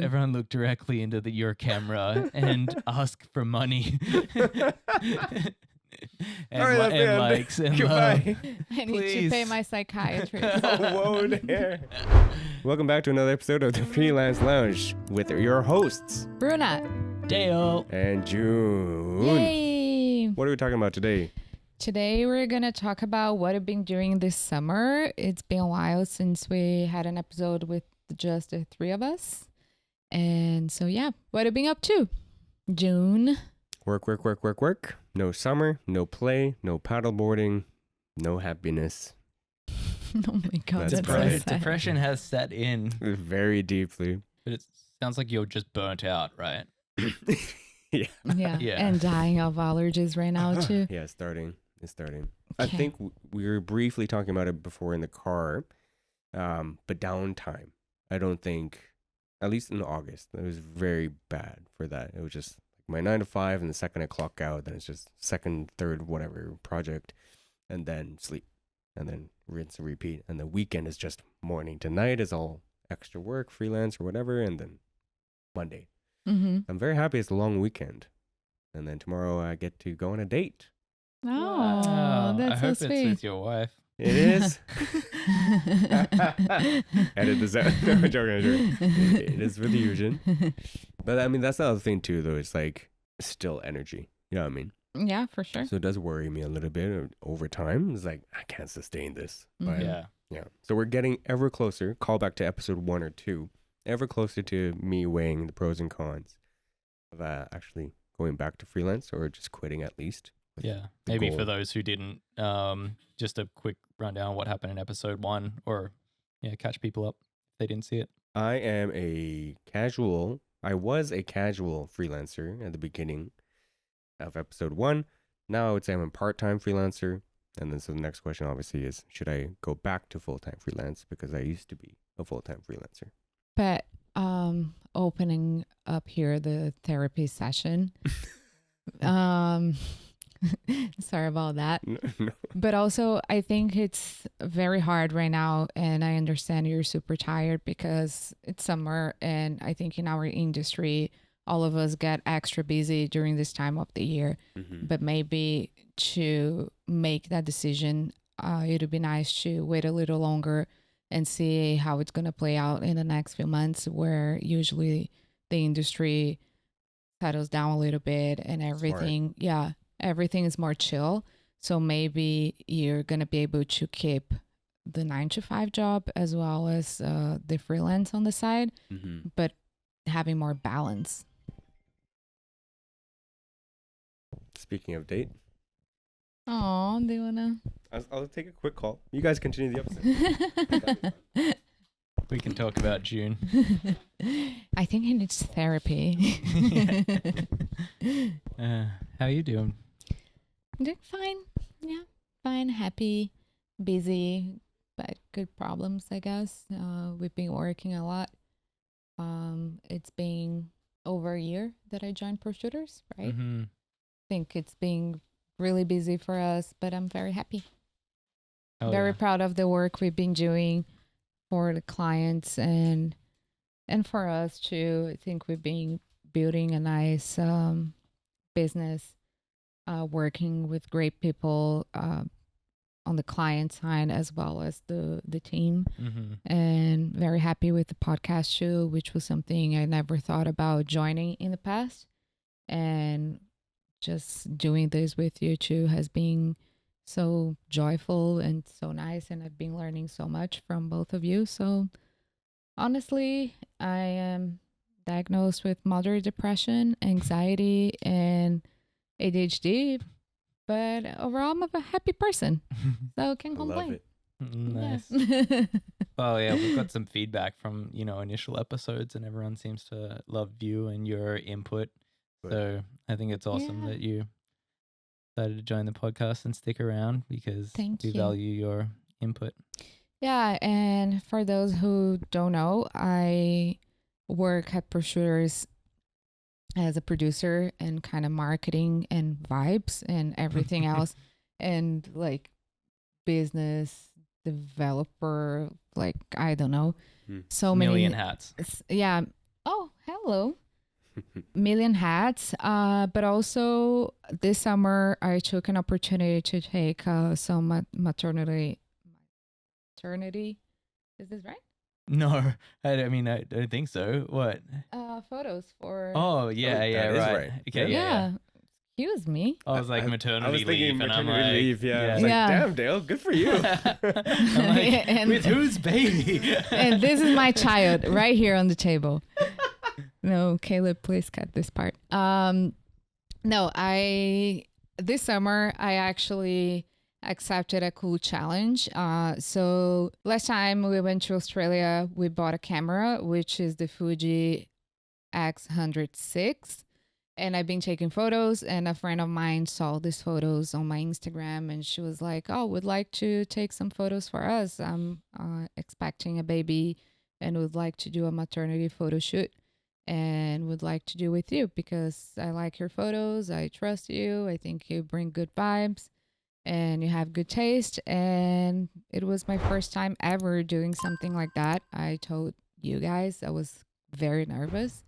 Everyone look directly into your camera and ask for money. And, All right, and likes and goodbye. love. I need to pay my psychiatrist. Whoa there. Welcome back to another episode of the Freelance Lounge with your hosts, Bruna. Dale. and Joon. Yay! What are we talking about today? Today we're going to talk about what I've been doing this summer. It's been a while since we had an episode with just the three of us. And so, yeah, what I've been up to. June. Work, work, work, work, work. No summer, no play, no paddleboarding, no happiness. Oh my God, That's that's so right. sad. Depression has set in, Very deeply. but it sounds like you're just burnt out, right? Yeah. Yeah. Yeah. And dying of allergies right now, too. Yeah, it's starting. I Okay. think we were briefly talking about it before in the car, but downtime. I don't think, at least in August, it was very bad for that. It was just my 9 to 5, and the second I clock out, then it's just second, third, whatever project, and then sleep, and then rinse and repeat. And the weekend is just morning to night is all extra work, freelance or whatever, and then Monday. Mm-hmm. I'm very happy it's a long weekend, and then tomorrow I get to go on a date. Oh, Wow. that's I so hope sweet. it's with your wife. It is. Edit this out. No, I'm joking. It is with Eugen. But I mean, that's the other thing too, though. It's like still energy. You know what I mean? Yeah, for sure. So it does worry me a little bit over time. It's like, I can't sustain this. But Mhm. Yeah. So we're getting ever closer. Call back to episode 1 or 2. Ever closer to me weighing the pros and cons of actually going back to freelance or just quitting at least. with Yeah. the Maybe goal for of- those who didn't, just a quick rundown of what happened in episode 1, or catch people up if they didn't see it. I was a casual freelancer at the beginning of episode 1. Now I would say I'm a part-time freelancer. And then so the next question obviously is, should I go back to full-time freelance? Because I used to be a full-time freelancer. But opening up here the therapy session. Sorry about that. No. But also, I think it's very hard right now, and I understand you're super tired because it's summer, and I think in our industry, all of us get extra busy during this time of the year. Mhm. But maybe to make that decision, it would be nice to wait a little longer and see how it's going to play out in the next few months, where usually the industry settles down a little bit and everything. Yeah, everything is more chill. So maybe you're going to be able to keep the 9 to 5 job as well as the freelance on the side, Mhm. but having more balance. Speaking of date, Oh, do you want I'll take a quick call. You guys continue the episode. to? We can talk about June. I think he needs therapy. How are you doing? Doing fine. Yeah, fine, happy, busy, but good problems, I guess. We've been working a lot. It's been over a year that I joined Pro Shooters, right? Mm-hmm. I think it's been really busy for us, but I'm very happy. Oh, Very yeah. proud of the work we've been doing for the clients and for us too. I think we've been building a nice business, working with great people on the client side as well as the team, Mm-hmm. and very happy with the podcast too, which was something I never thought about joining in the past. And just doing this with you too has been so joyful and so nice, and I've been learning so much from both of you. So honestly, I am diagnosed with moderate depression, anxiety, and ADHD, but overall I'm a happy person, so can't I love complain. it. Nice. Yeah. Well, yeah, we've got some feedback from, initial episodes, and everyone seems to love you and your input. Good. So I think it's awesome Yeah. that you decided to join the podcast and stick around, because Thank we you. value your input. Yeah, and for those who don't know, I work at Proshooters as a producer and kind of marketing and vibes and everything else, and like business developer, like I don't know, Hmm. so Million many. hats. Yeah. Oh, Hello. Million hats. But also this summer, I took an opportunity to take some maternity. Is this right? No, I mean, I don't think so. What? Photos for. Oh, yeah, that yeah, is right. right. Okay, Yeah. yeah. Excuse me. I was like I maternity was thinking leave, and I'm maternity like, leave. Yeah. I was Yeah. like, damn, Dale, good for you. I'm like, And- with whose baby? And this is my child right here on the table. No, Caleb, please cut this part. No, this summer I actually accepted a cool challenge. So last time we went to Australia, we bought a camera, which is the Fuji X106. And I've been taking photos, and a friend of mine saw these photos on my Instagram, and she was like, "Oh, would like to take some photos for us. I'm expecting a baby, and would like to do a maternity photo shoot, and would like to do with you because I like your photos. I trust you. I think you bring good vibes, and you have good taste." And it was my first time ever doing something like that. I told you guys I was very nervous.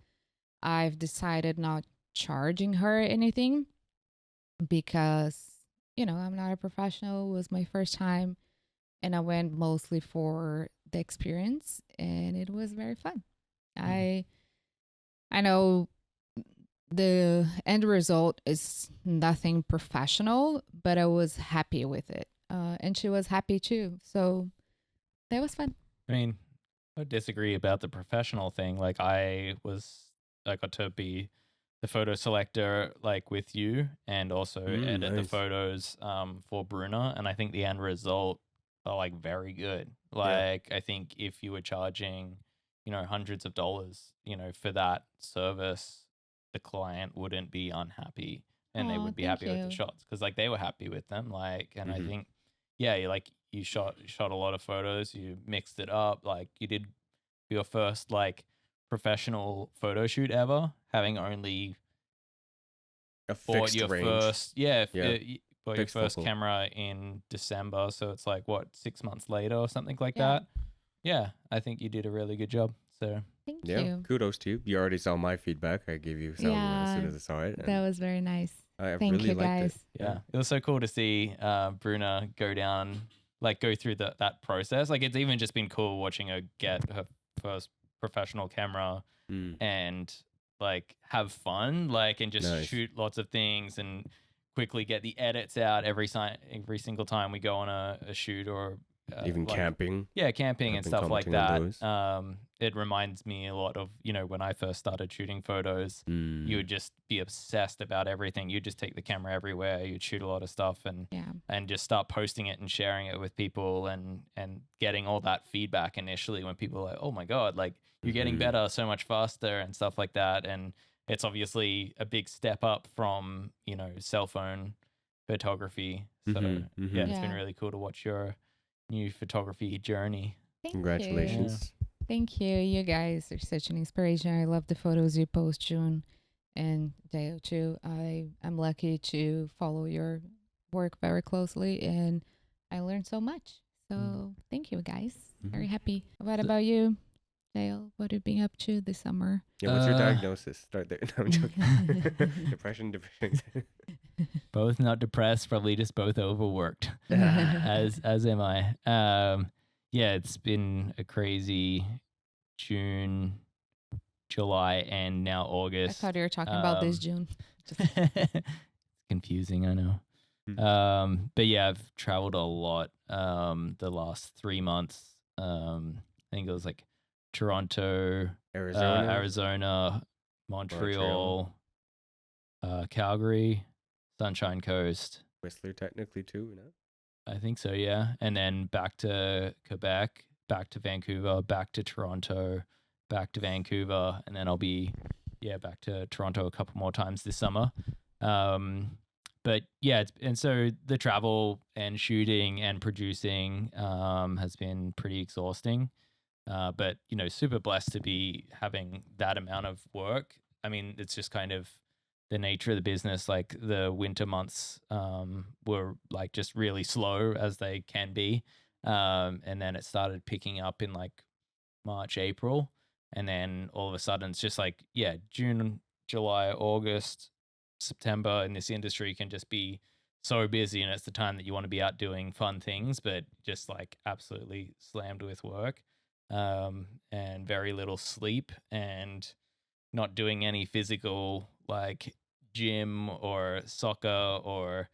I've decided not charging her anything because I'm not a professional. It was my first time, and I went mostly for the experience, and it was very fun. I know the end result is nothing professional, but I was happy with it, and she was happy too, so that was fun. I mean, I would disagree about the professional thing. Like, I got to be the photo selector, like, with you, and also edit the Nice. photos for Bruna, and I think the end result are like very good. Like, I think if you were charging, hundreds of dollars, for that service, the client wouldn't be unhappy, and they Aw, would be thank happy with the you. shots because like they were happy with them. Like, and I Mhm. think, yeah, you shot a lot of photos, you mixed it up, like you did your first like professional photo shoot ever, having only A bought fixed your range. first, yeah, Yeah. bought your Fixed first focal. camera in December, so it's like what, 6 months later or something like Yeah. that. Yeah, I think you did a really good job. So Thank Yeah. you. Kudos to you. You already saw my feedback. I gave you some as soon Yeah, as I saw it. that And was very nice. I Thank really you, liked guys. it. yeah, it was so cool to see Bruna go through that process. Like, it's even just been cool watching her get her first professional camera Mm. and like have fun, like, and just Nice. shoot lots of things and quickly get the edits out every single time we go on a shoot or Even like, camping. yeah, camping I've and been stuff like commenting on that. It reminds me a lot of, when I first started shooting photos, you would just be obsessed about everything. You'd just take the camera everywhere. You'd shoot a lot of stuff and just start posting it and sharing it with people and getting all that feedback initially when people are like, oh my God, like you're getting Mhm. better so much faster and stuff like that. And it's obviously a big step up from, cell phone photography. So Mhm, mhm. yeah, it's been Yeah. really cool to watch your new photography journey. Thank Congratulations. You. Thank you. You guys are such an inspiration. I love the photos you post, Joon and Dale too. I'm lucky to follow your work very closely, and I learned so much. So thank you, guys. Very happy. What about you, Dale? What have you been up to this summer? Yeah, what's your Uh, diagnosis? Start there. No, I'm joking. Depression. Both not depressed, probably just both overworked. as am I. Yeah, it's been a crazy June, July, and now I August. thought you were talking about this, June. It's confusing, I know. But yeah, I've traveled a lot the last 3 months. I think it was like Toronto, Arizona, Montreal, Calgary, Sunshine Coast. Whistler, technically, too, no? I think so, yeah. And then back to Quebec, back to Vancouver, back to Toronto, back to Vancouver, and then I'll be, back to Toronto a couple more times this summer. But yeah, and so the travel and shooting and producing has been pretty exhausting. But super blessed to be having that amount of work. I mean, it's just kind of the nature of the business. Like the winter months were like just really slow as they can be, and then it started picking up in like March, April, And then all of a sudden it's just like, yeah, June, July, August, September in this industry can just be so busy, and it's the time that you want to be out doing fun things, but just like absolutely slammed with work, and very little sleep, and not doing any physical like gym or soccer or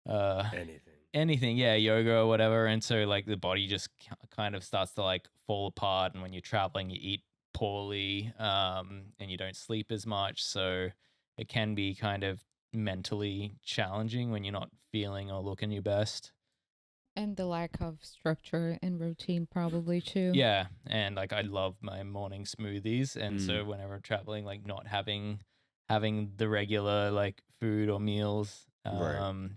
Anything. anything, yeah, yoga or whatever. And so like the body just kind of starts to like fall apart, and when you're traveling you eat poorly, and you don't sleep as much, so it can be kind of mentally challenging when you're not feeling or looking your best. And the lack of structure and routine probably too. Yeah, and like I love my morning smoothies, and so Mm. whenever I'm traveling, like not having the regular like food or meals, Right.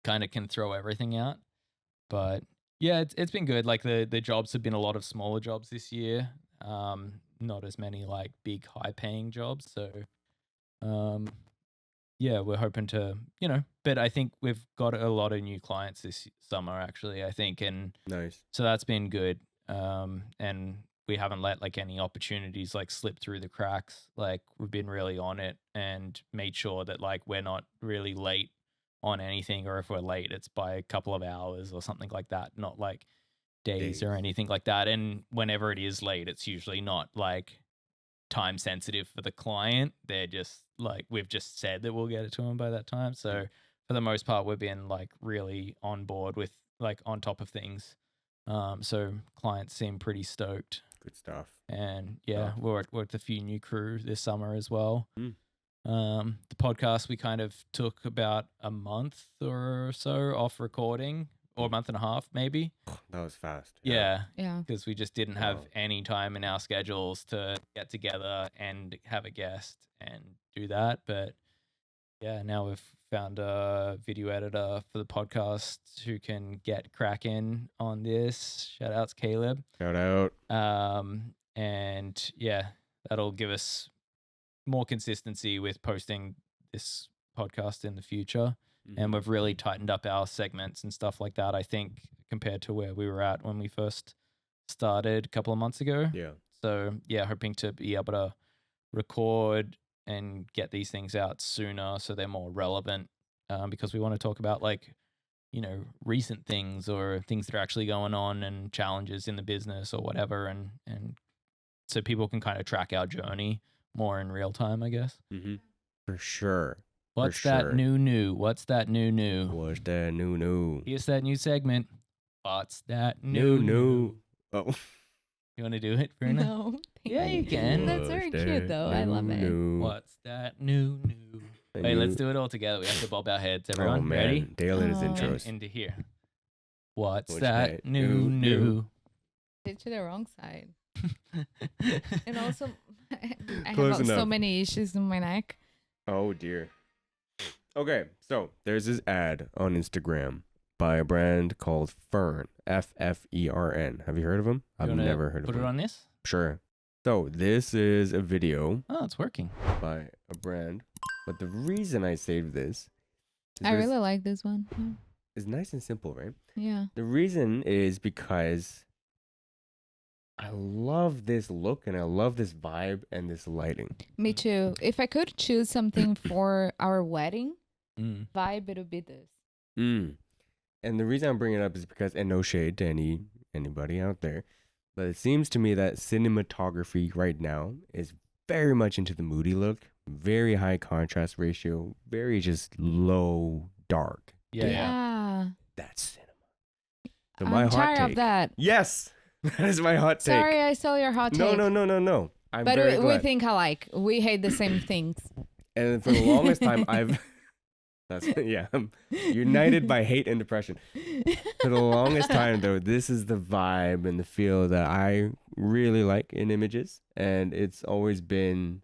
kind of can throw everything out. But yeah, it's been good. Like the jobs have been a lot of smaller jobs this year. Not as many like big high paying jobs. So um yeah, we're hoping to, but I think we've got a lot of new clients this summer actually, I think, and Nice. so that's been good. And we haven't let like any opportunities like slip through the cracks. Like we've been really on it and made sure that like we're not really late on anything, or if we're late, it's by a couple of hours or something like that, not like days or Days. anything like that. And whenever it is late, it's usually not like time sensitive for the client. They're just like, we've just said that we'll get it to them by that time. So for the most part, we've been like really on board with like on top of things. So clients seem pretty stoked. Good stuff. And yeah, Stuff. we worked with a few new crew this summer as well. Mm. The podcast, we kind of took about a month or so off recording, or a month and a half maybe. That was fast. Yeah, Yeah. because we just didn't have Wow. any time in our schedules to get together and have a guest and do that. But yeah, now we've found a video editor for the podcast who can get cracking on this. Shout outs Caleb. Shout out. And yeah, that'll give us more consistency with posting this podcast in the future. And we've really tightened up our segments and stuff like that, I think, compared to where we were at when we first started a couple of months ago. Yeah. So yeah, hoping to be able to record and get these things out sooner so they're more relevant, because we want to talk about like, recent things or things that are actually going on and challenges in the business or whatever. And so people can kind of track our journey more in real time, I guess. Mm-hmm. For sure. What's For that sure. new? What's that new? What's that new? Here's that new segment. What's that New. Oh. You want to do it, Bruna? No. Yeah, you can. That's very cute, though. I love it. What's that new? Wait, let's do it all together. We have to bob our heads. Everyone, Oh, man. ready? Dale and his Oh. intros. Into here. What's What's that that new? new? Did to the wrong side. And also, I Close have so enough. many issues in my neck. Oh, dear. Okay, so there's this ad on Instagram by a brand called Fern. F-F-E-R-N. Have you heard of them? You I've wanna never heard of Put them. it on this. Sure. So this is a video Oh, it's working. by a brand. But the reason I saved this is I there's- really like this one. it's nice and simple, right? Yeah. The reason is because I love this look and I love this vibe and this lighting. Me too. If I could choose something for our wedding Mm. vibe, it would be this. And the reason I'm bringing it up is because, and no shade to anybody out there, but it seems to me that cinematography right now is very much into the moody look, very high contrast ratio, very just low dark. Yeah. That's cinema. So my I'm hot tired take. of that. Yes, that is my hot take. Sorry, I stole your hot take. No. I'm But very we glad. think alike. We hate the same things. And for the longest time, I'm united by hate and depression. For the longest time, though, this is the vibe and the feel that I really like in images. And it's always been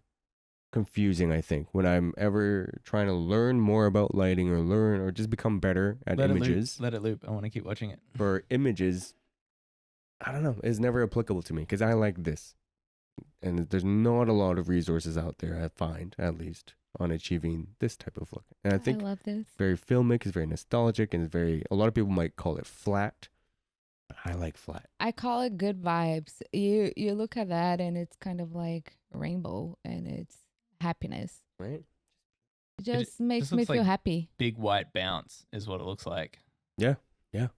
confusing, I think, when I'm ever trying to learn more about lighting or just become better at images. Let it loop. I want to keep watching it. For images, I don't know, it's never applicable to me because I like this. And there's not a lot of resources out there, I find, at least, on achieving this type of look. And I think love this. very filmic, is very nostalgic, and it's very, a lot of people might call it flat. But I like flat. I call it good vibes. You look at that and it's kind of like a rainbow and it's happiness. Right? It just just makes me looks feel like happy. big white bounce is what it looks like. Yeah. Yeah.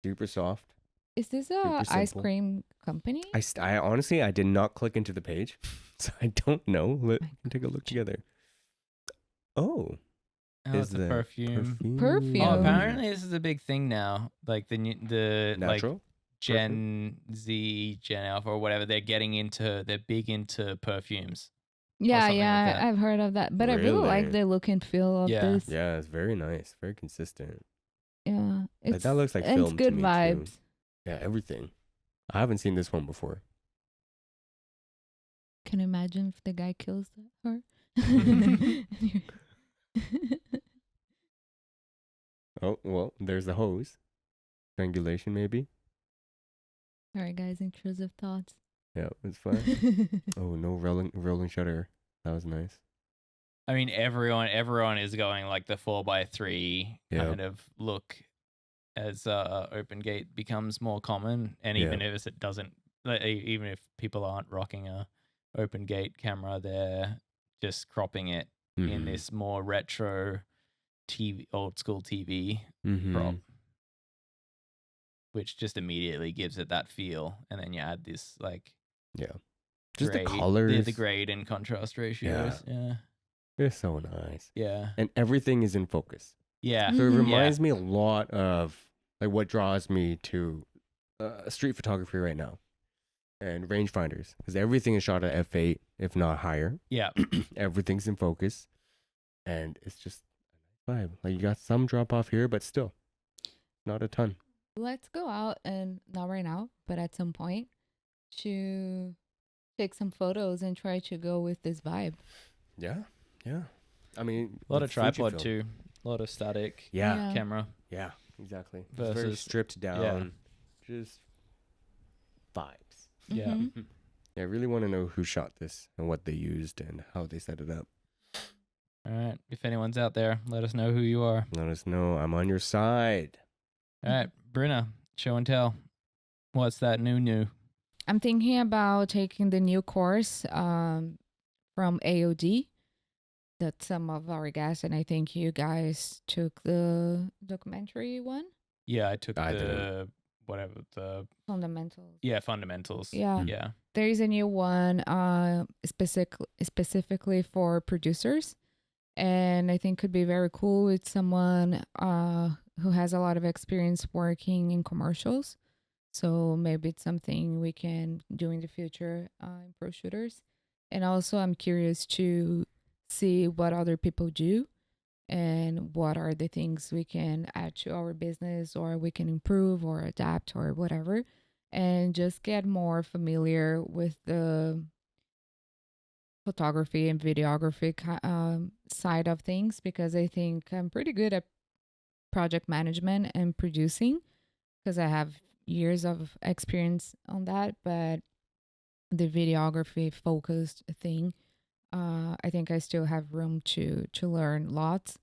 Super soft. Is this Super a ice simple. cream company? I honestly, I did not click into the page, so I don't know. Let me take a look together. Oh, Oh, is it's a the perfume. Perfume. Oh, apparently this is a big thing now. Like the natural? like Gen Z, Gen Alpha, or whatever. They're big into perfumes. Yeah, something like yeah, that. I've heard of that. But I really like Really? the look and feel of Yeah. this. Yeah, it's very nice, very consistent. Yeah, Like, that looks like and film it's to good me, too. vibes. Yeah, everything. I haven't seen this one before. Can you imagine if the guy kills her? Oh, well, there's the hose. Strangulation, maybe. All right, guys, intrusive thoughts. Yeah, it's fine. Oh, no rolling shutter. That was nice. I mean, everyone is going like the 4x3 Yeah. kind of look as open gate becomes more common, and Yeah. even if it doesn't, like, even if people aren't rocking a open gate camera, they're just cropping it in Mhm. this more retro TV, old school TV Mhm. crop, which just immediately gives it that feel, and then you add this like Yeah. Just grade, the colors. the grade and contrast ratios. Yeah, They're so nice. yeah, And everything is in focus. yeah. So it Mhm. reminds me a lot of like what draws me to street photography right now and rangefinders, because everything is shot at f8, if not higher. Yeah. Everything's in focus, and it's just a nice vibe. Like, you got some drop off here, but still not a ton. Let's go out and not right now, but at some point to take some photos and try to go with this vibe. Yeah, yeah. I mean, A lot with of tripod Fujifilm. too. A lot of static Yeah, camera. yeah, exactly. It's very Versus- stripped down, just vibes. Yeah. Mhm. Yeah, I really want to know who shot this and what they used and how they set it up. All right. If anyone's out there, let us know who you are. Let us know. I'm on your side. All right, Bruna, show and tell. What's that new? I'm thinking about taking the new course from AOD that some of our guests, and I think you guys took the documentary one, Yeah, I took I the fundamentals. fundamentals. Yeah. Yeah. There is a new one specifically for producers, and I think could be very cool with someone who has a lot of experience working in commercials. So maybe it's something we can do in the future in pro shooters. And also, I'm curious to see what other people do and what are the things we can add to our business or we can improve or adapt or whatever, and just get more familiar with the photography and videography side of things, because I think I'm pretty good at project management and producing because I have years of experience on that, but the videography focused thing, I think I still have room to learn lots.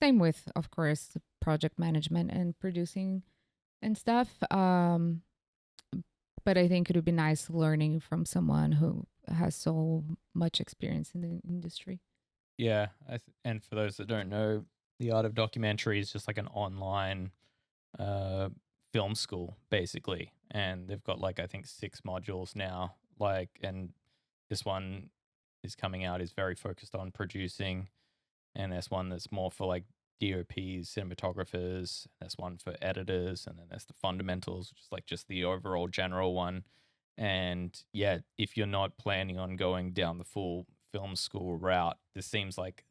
Same with, of course, project management and producing and stuff. But I think it would be nice learning from someone who has so much experience in the industry. Yeah. And for those that don't know, the Art of Documentary is just like an online film school, basically. And they've got like, I think 6 modules now. Like, and this one is coming out is very focused on producing. And there's one that's more for like DOPs, cinematographers. There's one for editors. And then there's the fundamentals, which is like just the overall general one. And yeah, if you're not planning on going down the full film school route, this seems like,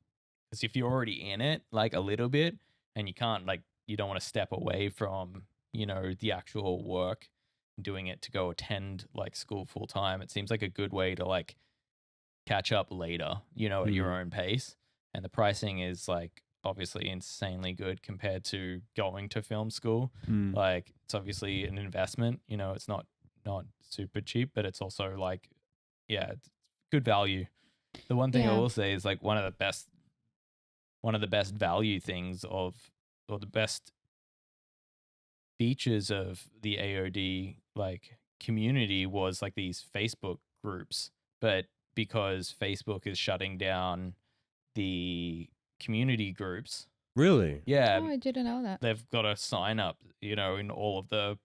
because if you're already in it like a little bit and you can't, like, you don't want to step away from, the actual work, doing it to go attend like school full time, it seems like a good way to like catch up later, at your own pace. And the pricing is like obviously insanely good compared to going to film school. Like, it's obviously an investment, it's not super cheap, but it's also like, yeah, it's good value. The one thing I Yeah. will say is like one of the best value things or the best features of the AOD like community was like these Facebook groups, but because Facebook is shutting down the community groups, Really? yeah, Oh, I didn't know that. they've got to sign up, in all of the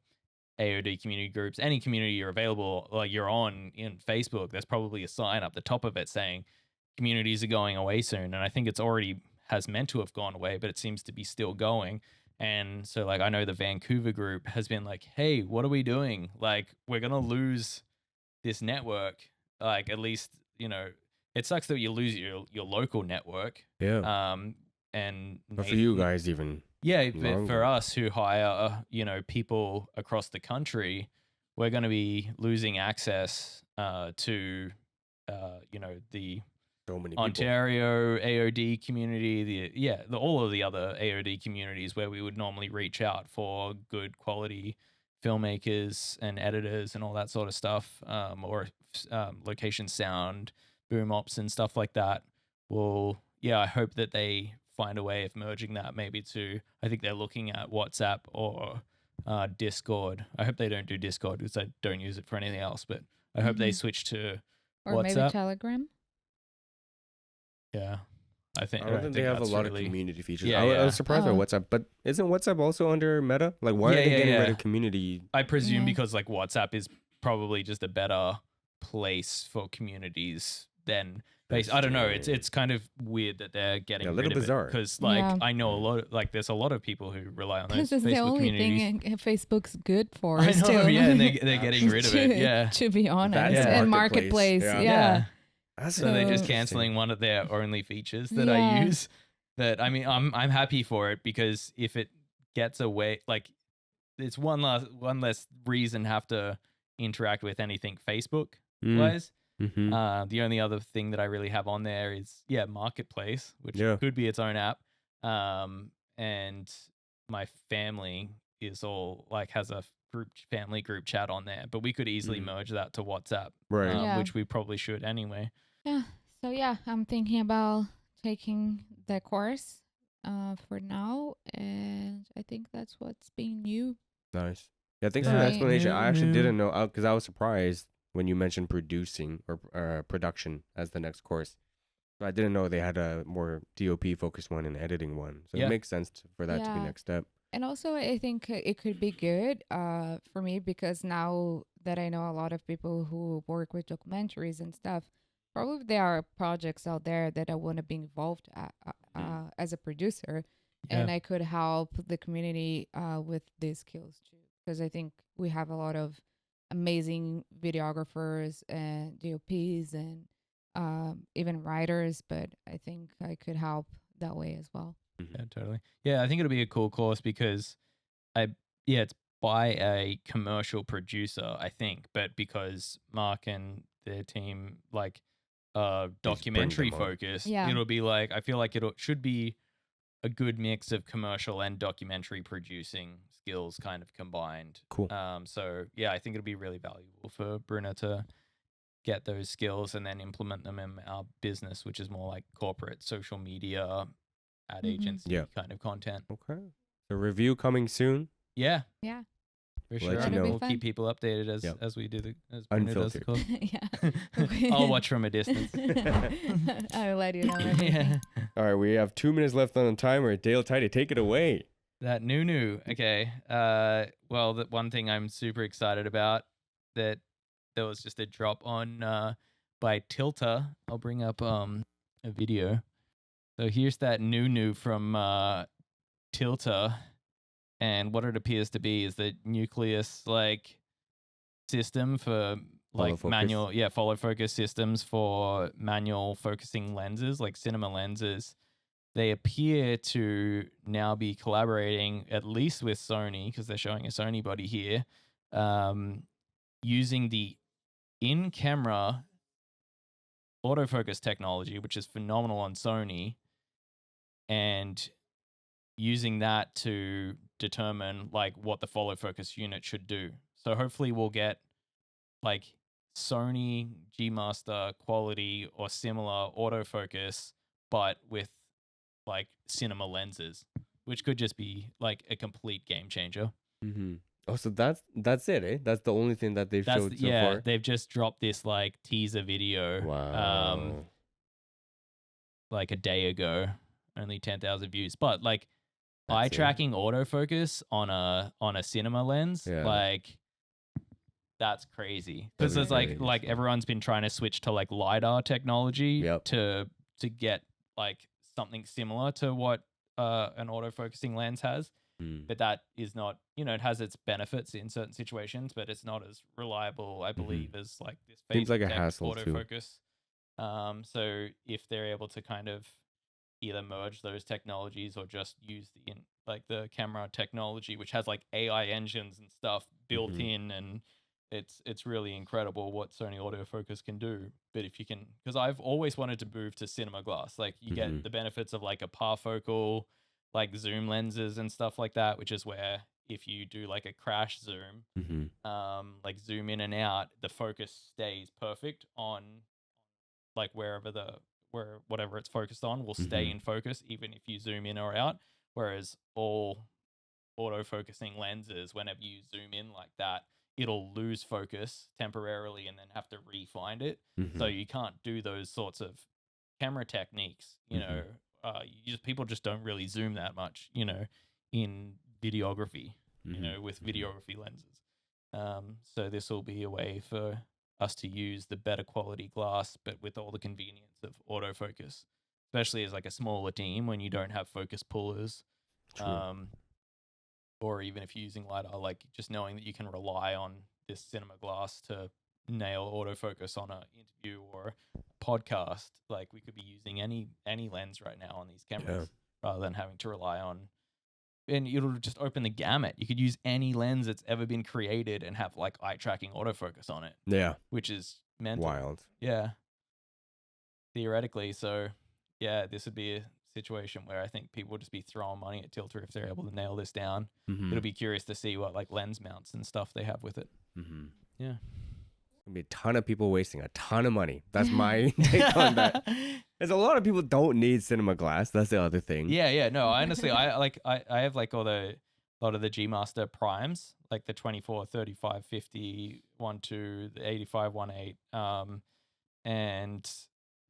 AOD community groups, any community you're available, like you're on in Facebook, there's probably a sign up the top of it saying communities are going away soon. And I think it's already has meant to have gone away, but it seems to be still going. And so like I know the Vancouver group has been like, hey, what are we doing? Like we're gonna lose this network. Like at least, it sucks that you lose your local network. Yeah. And But for you guys, even. yeah, but for longer. us who hire, people across the country, we're going to be losing access to, the So many people. Ontario AOD community, all of the other AOD communities where we would normally reach out for good quality filmmakers and editors and all that sort of stuff, or location sound, boom ops and stuff like that. Well, yeah, I hope that they find a way of merging that maybe to, I think they're looking at WhatsApp or Discord. I hope they don't do Discord because I don't use it for anything else, but I hope they switch to Or maybe WhatsApp. Telegram. Yeah. I think I don't think they have a that's lot really, of community features. Yeah, I yeah. was surprised by Oh. WhatsApp, but isn't WhatsApp also under Meta? Like, why Yeah, are they yeah, getting rid yeah. of community? I presume Yeah. because like WhatsApp is probably just a better place for communities than That's I don't know. true. It's kind of weird that they're getting Yeah, a rid little of bizarre. because like Yeah. I know a lot like there's a lot of people who rely on those This is the Facebook only communities. thing Facebook's good for. I know, still. yeah, and they're getting rid of it. To- Yeah. To be honest, Yeah. and Marketplace. marketplace. Yeah. Yeah. That's So they're just interesting. canceling one of their only features that I Yeah. use. That I mean, I'm happy for it because if it gets away, like it's one less reason to have to interact with anything Facebook wise. Mm-hmm. The only other thing that I really have on there is Marketplace, which Yeah. could be its own app. And my family is all like has a family group chat on there, but we could easily merge that to WhatsApp, Right. Yeah. which we probably should anyway. Yeah. So yeah, I'm thinking about taking the course for now, and I think that's what's being new. Nice. Yeah, thanks for the Right. explanation. I actually Yeah. didn't know because I was surprised when you mentioned producing or production as the next course. I didn't know they had a more DOP focused one and editing one. So Yeah. it makes sense for that to be Yeah. next step. And also, I think it could be good for me because now that I know a lot of people who work with documentaries and stuff, probably there are projects out there that I want to be involved as a producer, and I could help the community with these skills too. Because I think we have a lot of amazing videographers and DOPs and even writers, but I think I could help that way as well. Yeah, totally. Yeah, I think it'll be a cool course because it's by a commercial producer, I think, but because Mark and their team like documentary them on. focused, Yeah. it'll be like I feel like it should be a good mix of commercial and documentary producing skills kind of combined. Cool. So yeah, I think it'll be really valuable for Bruna to get those skills and then implement them in our business, which is more like corporate social media, ad agency Yeah. kind of content. Okay. The review coming soon. Yeah, Yeah. for Let sure. you That'll be We'll fun. keep people updated as Yep. as we do as Bruna does the Unfiltered. course. Yeah. I'll watch from a distance. I'll let you know. Everything. Yeah. All right, we have 2 minutes left on the timer. Dale Tidy, take it away. That new. Okay. Well, the one thing I'm super excited about that there was just a drop on by Tilta. I'll bring up a video. So here's that new from Tilta, and what it appears to be is the nucleus like system for like Follow focus. manual follow focus systems for manual focusing lenses, like cinema lenses. They appear to now be collaborating at least with Sony, because they're showing a Sony body here, using the in-camera autofocus technology, which is phenomenal on Sony, and using that to determine like what the follow focus unit should do. So hopefully we'll get like Sony G Master quality or similar autofocus, but with like cinema lenses, which could just be like a complete game changer. Mm-hmm. Oh, so that's it, eh? That's the only thing that they've showed so far. They've just dropped this like teaser video. Wow. Like a day ago, only 10,000 views. But like eye That's it. tracking autofocus on a cinema lens, Yeah. like that's crazy. That'd Because be it's very like useful. everyone's been trying to switch to like LiDAR technology Yep. to get like something similar to what an autofocusing lens has. Mm. But that is not, it has its benefits in certain situations, but it's not as reliable, I believe, as like this Seems phase like a detect hassle too. autofocus. So if they're able to kind of either merge those technologies or just use the camera technology, which has like AI engines and stuff built in, and it's really incredible what Sony autofocus can do. But if you can, because I've always wanted to move to cinema glass, like you get the benefits of like a parfocal, like zoom lenses and stuff like that, which is where if you do like a crash zoom, like zoom in and out, the focus stays perfect on like whatever it's focused on will stay in focus even if you zoom in or out. Whereas all autofocusing lenses, whenever you zoom in like that, it'll lose focus temporarily and then have to re-find it. So you can't do those sorts of camera techniques, people just don't really zoom that much, in videography, with videography lenses. So this will be a way for us to use the better quality glass, but with all the convenience of autofocus, especially as like a smaller team when you don't have focus pullers. True. Or even if you're using LiDAR, like just knowing that you can rely on this cinema glass to nail autofocus on an interview or a podcast. Like we could be using any lens right now on these cameras rather than having to rely on. And it'll just open the gamut. You could use any lens that's ever been created and have like eye tracking autofocus on it. Yeah. Which is mental. Wild. Yeah. Theoretically. So yeah, this would be a situation where I think people would just be throwing money at Tilta if they're able to nail this down. It'll be curious to see what like lens mounts and stuff they have with it. Yeah. There'll be a ton of people wasting a ton of money. That's my take on that. There's a lot of people don't need cinema glass. That's the other thing. Yeah. No, honestly, I have like a lot of the G Master primes, like the 24, 35, 50, 1.2, the 85, 1.8. And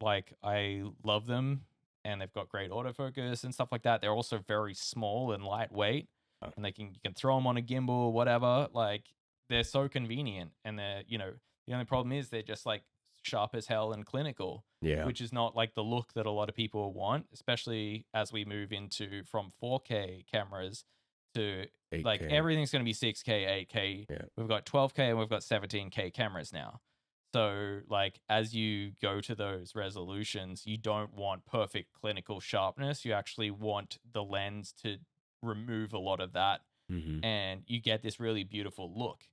like I love them, and they've got great autofocus and stuff like that. They're also very small and lightweight, and you can throw them on a gimbal, whatever. Like they're so convenient, and they're the only problem is they're just like sharp as hell and clinical, which is not like the look that a lot of people want, especially as we move into from 4K cameras to 8K. like everything's going to be 6K, 8K. We've got 12K and we've got 17K cameras now. So like as you go to those resolutions, you don't want perfect clinical sharpness. You actually want the lens to remove a lot of that, and you get this really beautiful look.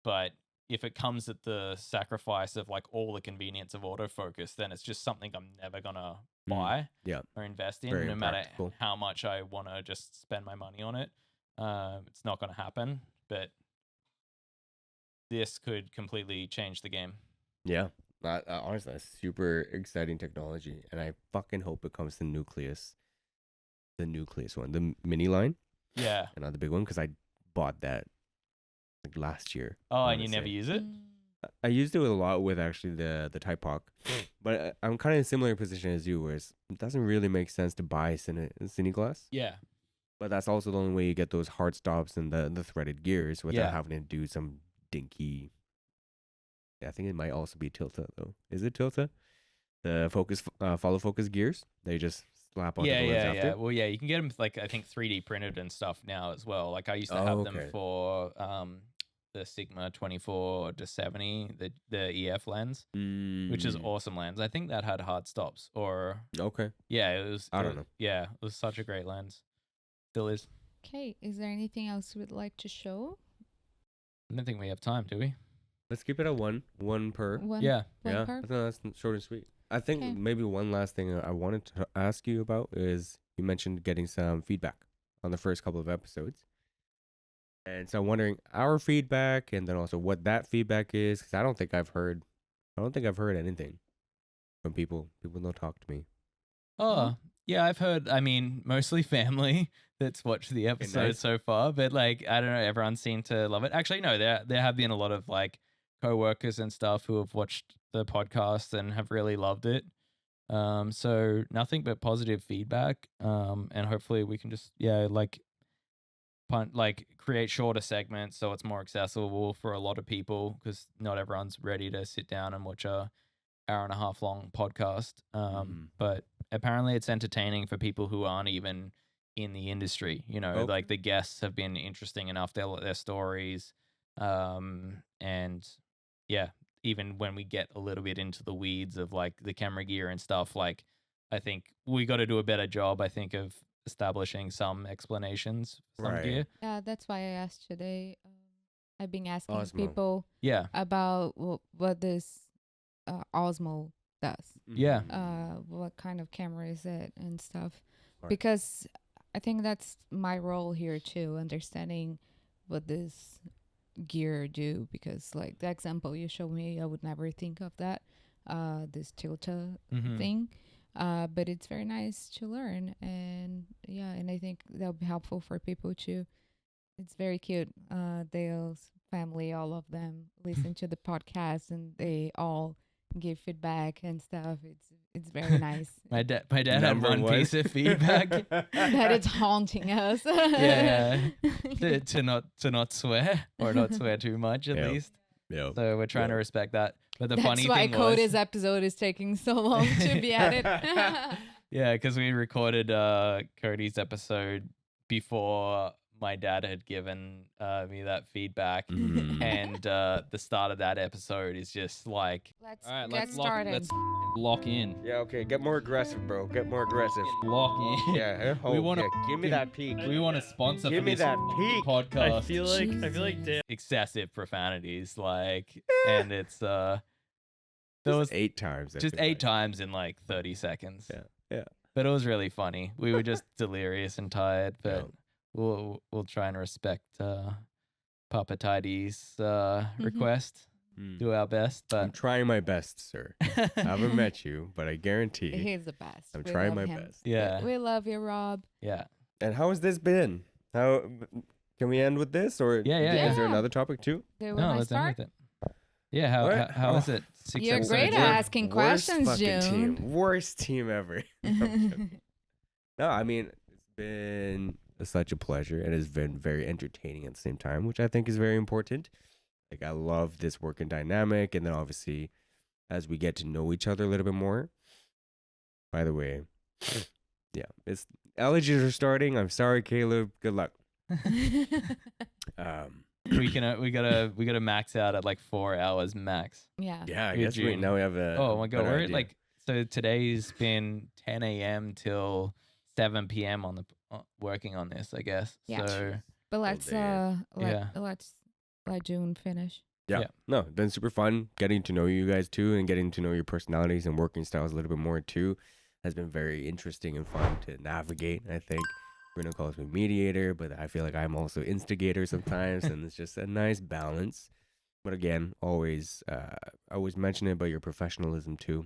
But if it comes at the sacrifice of like all the convenience of autofocus, then it's just something I'm never gonna buy or invest in. Very no matter impractical. how much I want to just spend my money on it. It's not gonna happen. But this could completely change the game. Yeah. Honestly, that's super exciting technology, and I fucking hope it comes to nucleus. The nucleus one, the mini line. Yeah. And not the big one, because I bought that like last year. Oh, and you never use it? I used it a lot with actually the Typoc, but I'm kind of in a similar position as you, where it doesn't really make sense to buy cine glass. Yeah. But that's also the only way you get those hard stops and the threaded gears without having to do some dinky. Yeah, I think it might also be Tilta though. Is it Tilta? The follow focus gears they just slap onto the lens after. Yeah. Well, yeah, you can get them like I think 3D printed and stuff now as well. Like I used to have them for the Sigma 24-70, the EF lens, which is awesome lens. I think that had hard stops or yeah, it was. I don't know. Yeah, it was such a great lens. Still is. Okay, is there anything else you would like to show? I don't think we have time, do we? Let's keep it at one per. One yeah. per? I think that's short and sweet. I think maybe one last thing I wanted to ask you about is you mentioned getting some feedback on the first couple of episodes. And so I'm wondering our feedback and then also what that feedback is, because I don't think I've heard anything from people. People don't talk to me. Oh, yeah, I've heard, I mean, mostly family. that's watched the episode nice. so far, but like I don't know, everyone seemed to love it. Actually, no, there have been a lot of like co-workers and stuff who have watched the podcast and have really loved it. So nothing but positive feedback. And hopefully we can just create shorter segments so it's more accessible for a lot of people, because not everyone's ready to sit down and watch a hour and a half long podcast. But apparently it's entertaining for people who aren't even in the industry. You know, like the guests have been interesting enough, their stories, and yeah, even when we get a little bit into the weeds of like the camera gear and stuff, like I think we got to do a better job, I think, of establishing some explanations for some gear. Yeah, that's why I asked today. I've been asking Osmo. people about what this Osmo does. Yeah. What kind of camera is it and stuff. Right. Because I think that's my role here too, understanding what this gear do, because like the example you showed me, I would never think of that, this Tilta thing. But it's very nice to learn, and and I think that'll be helpful for people too. It's very cute. Dale's family, all of them listen to the podcast, and they all give feedback and stuff. It's very nice. My dad had one piece of feedback that it's haunting us. to not swear, or not swear too much at least. Yeah. So we're trying to respect that. But the funny That's thing why Cody's episode is taking so long to be added. Yeah, because we recorded Cody's episode before my dad had given me that feedback, and the start of that episode is just like, Let's All right, get started. Let's lock in. Yeah, okay. Get more aggressive, bro. Get more aggressive. Lock in. Yeah. We wanna give me that peak. We want to sponsor Give for me this that peak. podcast. I feel like Dan. excessive profanities, like, and it's there was 8 times. I just feel 8 like. times in like 30 seconds. Yeah. But it was really funny. We were just delirious and tired, but Yeah. we'll try and respect Papa Tidy's request. Do our best, I'm but trying my best, sir. I haven't met you, but I guarantee He's the best. I'm We trying love my him. best. yeah, We love you, Rob. yeah. And how has this been? How can we end with this, or Yeah. is there another topic too? Do No, I let's end start? with it. Yeah, how is it? 6 You're episodes great in? at asking questions, Worst fucking Joon. team. Worst team ever. No, I mean, it's been such a pleasure. It has been very entertaining at the same time, which I think is very important. Like, I love this working dynamic. And then obviously, as we get to know each other a little bit more, by the way, it's allergies are starting. I'm sorry, Caleb. Good luck. We gotta max out at like 4 hours max. Yeah. Yeah, I You're guess June. now we have a. Oh my god, better we're at idea. like, so today's been 10 a.m. till 7 p.m. on the working on this, I guess. Yeah. So But let's damn. let's let Joon finish. Yeah. No, it's been super fun getting to know you guys too, and getting to know your personalities and working styles a little bit more too. Has been very interesting and fun to navigate. I think Bruna calls me mediator, but I feel like I'm also instigator sometimes, and it's just a nice balance. But again, always mention it about your professionalism too.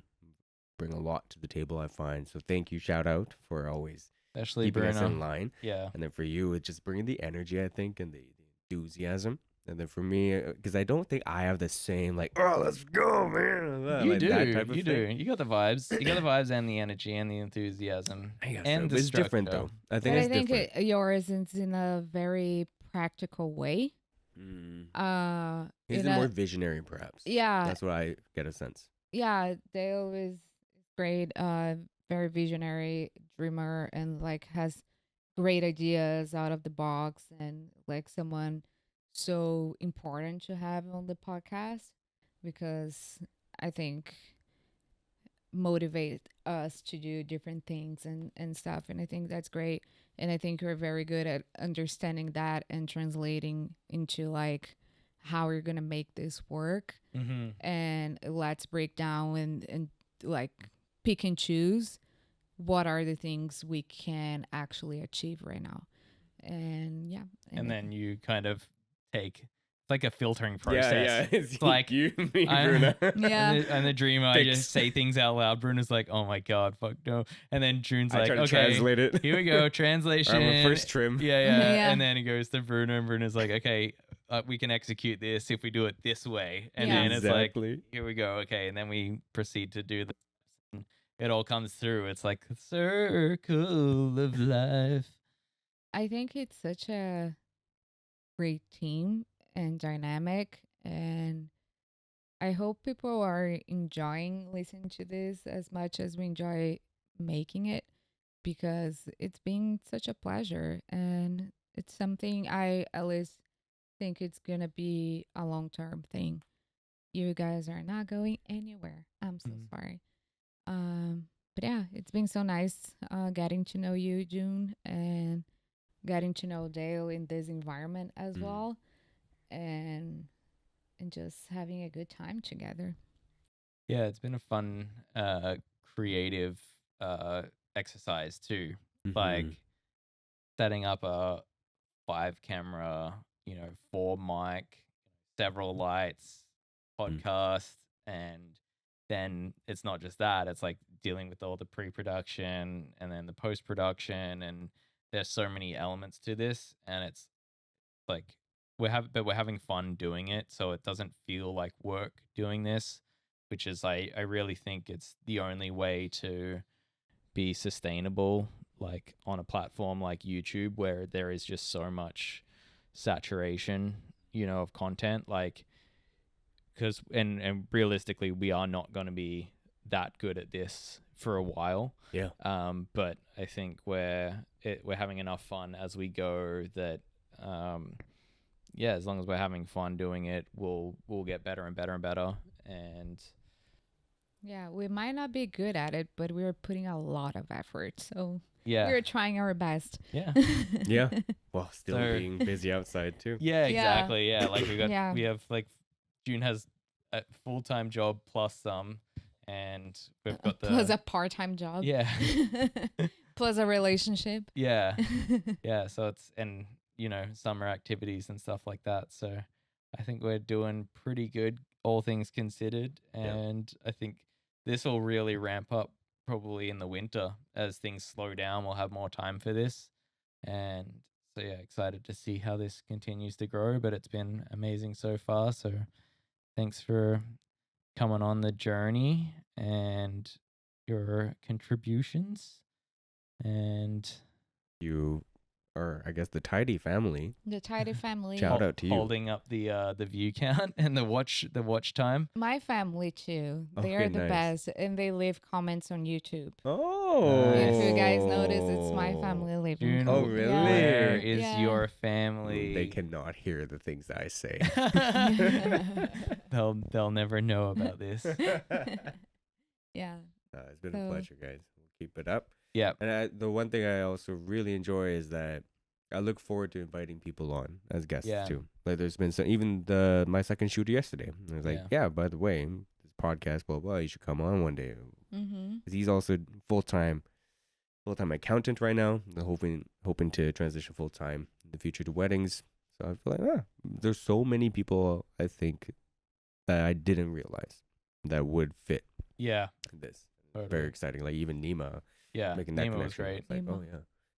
Bring a lot to the table, I find. So thank you, shout out for always especially keeping us in Bruna. line. Yeah. And then for you, it's just bringing the energy, I think, and the enthusiasm. And then for me, because I don't think I have the same, like, oh, let's go, man. You like do. that type of You thing. do. You got the vibes. You got the vibes and the energy and the enthusiasm. I guess And so. the But it's different, structure. though. I think But it's I think different. yours is in a very practical way. He's in a- more visionary, perhaps. Yeah. That's what I get a sense. Yeah, Dale is great, very visionary dreamer, and like has great ideas out of the box, and like someone so important to have on the podcast, because I think motivate us to do different things and stuff, and I think that's great. And I think you're very good at understanding that and translating into like how you're gonna make this work. Mm-hmm. And let's break down and like pick and choose what are the things we can actually achieve right now. And yeah. And then you kind of take like a filtering process. Yeah, It's like you, me, I- Bruna. Yeah. And the dreamer, I Fix. just say things out loud. Bruna's like, "Oh my god, fuck no!" And then June's I like, try to "Okay, translate it. here we go, translation." I'm a first trim. Yeah. Yeah. And then it goes to Bruna, and Bruna's like, "Okay, we can execute this if we do it this way." And Yeah. then it's like, Exactly. "Here we go, okay." And then we proceed to do the. It all comes through. It's like the circle of life. I think it's such a great team and dynamic, and I hope people are enjoying listening to this as much as we enjoy making it, because it's been such a pleasure, and it's something I at least think it's gonna be a long-term thing. You guys are not going anywhere. I'm so Mhm. sorry. But yeah, it's been so nice getting to know you, June, and getting to know Dale in this environment as Mm. well, and just having a good time together. Yeah, it's been a fun, creative exercise too. Like Mhm. setting up a 5 camera, 4 mic, several lights, podcast, and then it's not just that, it's like dealing with all the pre-production and then the post-production, and there's so many elements to this, and it's like we're having fun doing it, so it doesn't feel like work doing this, which is I really think it's the only way to be sustainable, like on a platform like YouTube where there is just so much saturation, of content, like because and realistically we are not going to be that good at this for a while. Yeah. But I think we're having enough fun as we go that yeah, as long as we're having fun doing it, we'll get better and better and better. And Yeah, we might not be good at it, but we're putting a lot of effort. So yeah, we're trying our best. yeah, Yeah. Well, still So- being busy outside too. yeah, Yeah. exactly. Yeah, like Yeah. we have like June has a full-time job plus some, and we've got the Plus a part-time job. yeah, Plus a relationship. yeah, yeah. So it's and summer activities and stuff like that. So I think we're doing pretty good, all things considered, and I think this will really ramp up probably in the winter as things slow down. We'll have more time for this, and so yeah, excited to see how this continues to grow. But it's been amazing so far. So thanks for coming on the journey and your contributions, and You are, I guess, the tidy family. The tidy family. Shout out to you. holding up the view count and the watch time. My family too. They are Okay, the nice. best, and they leave comments on YouTube. Oh. If you guys notice, it's my family leaving. June, Oh, comments. really? Where is Yeah. your family? They cannot hear the things that I say. they'll never know about this. Yeah. It's been So- a pleasure, guys. We'll keep it up. Yeah. And the one thing I also really enjoy is that I look forward to inviting people on as guests Yeah. too. Like there's been some, even my second shoot yesterday. I was like, yeah, by the way, this podcast, blah blah. You should come on one day. Mm-hmm. 'Cause he's also full-time accountant right now. I'm hoping to transition full-time in the future to weddings. So I feel like there's so many people I think that I didn't realize that would fit Yeah. this. Totally. Very exciting. Like even Nima Yeah. making that Nemo was connection. great. It's like, Nemo. oh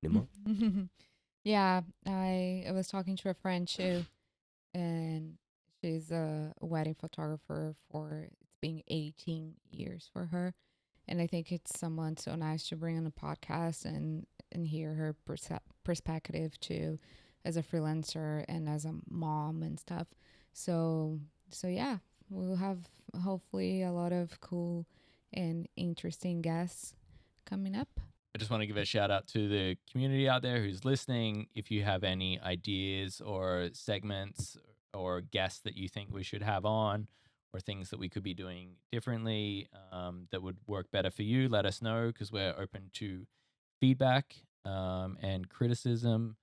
yeah, Nima. Yeah, I was talking to a friend too, and she's a wedding photographer for it's been 18 years for her, and I think it's someone so nice to bring on the podcast and hear her perspective too, as a freelancer and as a mom and stuff. So yeah, we'll have hopefully a lot of cool and interesting guests coming up. I just want to give a shout out to the community out there who's listening. If you have any ideas or segments or guests that you think we should have on, or things that we could be doing differently that would work better for you, let us know, because we're open to feedback and criticism,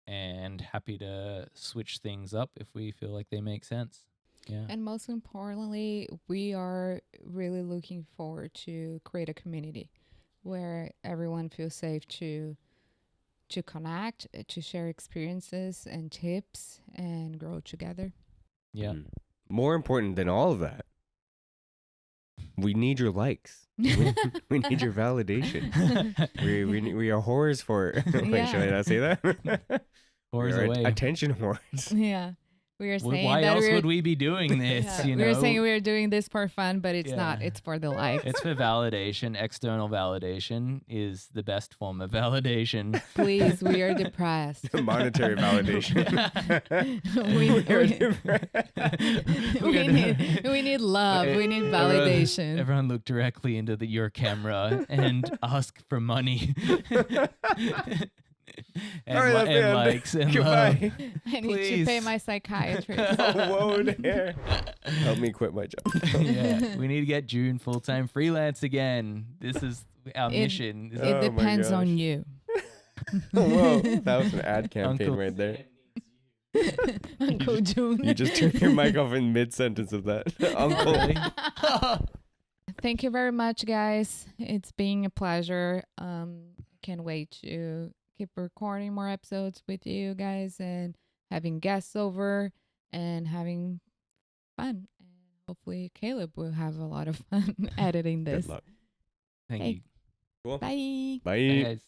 and happy to switch things up if we feel like they make sense. Yeah. And most importantly, we are really looking forward to create a community where everyone feels safe to connect, to share experiences and tips and grow together. Yeah. More important than all of that, we need your likes. We need your validation. We are whores for. Wait, Yeah. should I not say that? Whores we are away. attention whores. Yeah. We are saying Why that else we're, would we be doing this? yeah, You we were know, saying we were doing this for fun, but it's not. Yeah. It's for the likes. it's for validation. External validation is the best form of validation. Please, we are depressed. Monetary validation. we need love. We need validation. Everyone look directly into your camera and ask for money. and, All right, and man. likes and love. Goodbye. I need to pay Please. my psychiatrist. Oh, whoa there. Help me quit my job. Yeah, we need to get Joon full-time freelance again. This is our It- mission. This is- Oh It my depends gosh. on you. Whoa, that was an ad campaign Uncle- right there. Uncle Joon. You just turned your mic off in mid-sentence of that. Uncle. Really? Thank you very much, guys. It's been a pleasure. Can't wait to keep recording more episodes with you guys and having guests over and having fun. And hopefully Caleb will have a lot of fun editing this. Good luck. Thank Hey. you. Cool. Bye. Bye. Bye, guys.